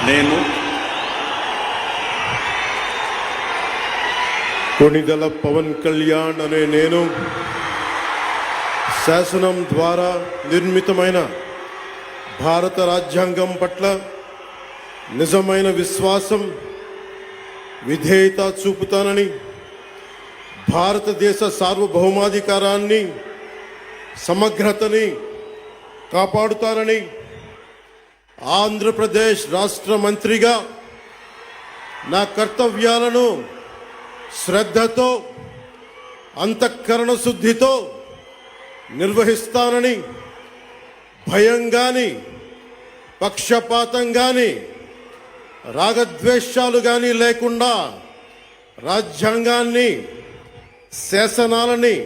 నేను కొణిదెల పవన్ కళ్యాణ్ అనే నేను శాసనం ద్వారా నిర్మితమైన భారత రాజ్యాంగం పట్ల నిజమైన విశ్వాసం విధేయత చూపుతానని, భారతదేశ సార్వభౌమాధికారాన్ని సమగ్రతని కాపాడుతానని, ఆంధ్రప్రదేశ్ రాష్ట్ర మంత్రిగా నా కర్తవ్యాలను శ్రద్ధతో అంతఃకరణ శుద్ధితో నిర్వహిస్తానని, భయం గాని పక్షపాతం గాని రాగద్వేషాలు గాని లేకుండా రాజ్యాంగాన్ని శాసనాలని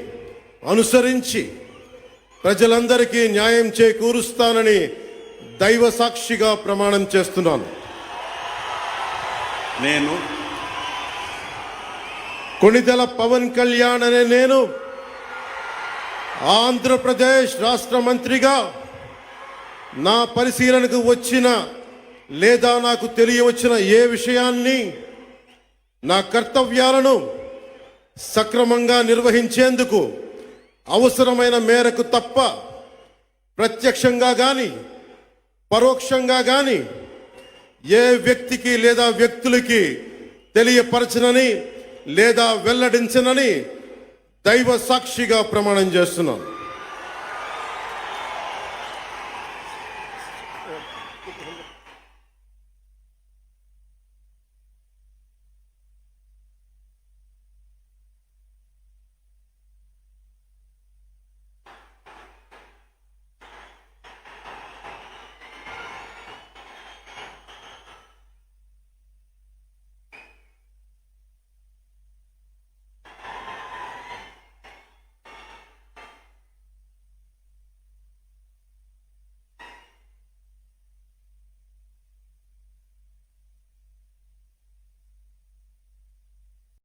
అనుసరించి ప్రజలందరికీ న్యాయం చేకూరుస్తానని దైవ సాక్షిగా ప్రమాణం చేస్తున్నాను. నేను కొణిదెల పవన్ కళ్యాణ్ అనే నేను ఆంధ్రప్రదేశ్ రాష్ట్ర మంత్రిగా నా పరిశీలనకు వచ్చిన లేదా నాకు తెలియవచ్చిన ఏ విషయాన్ని నా కర్తవ్యాలను సక్రమంగా నిర్వహించేందుకు అవసరమైన మేరకు తప్ప ప్రత్యక్షంగా గాని పరోక్షంగా గాని ఏ వ్యక్తికి లేదా వ్యక్తులకి తెలియపరచనని లేదా వెల్లడించనని దైవ సాక్షిగా ప్రమాణం చేస్తున్నాను.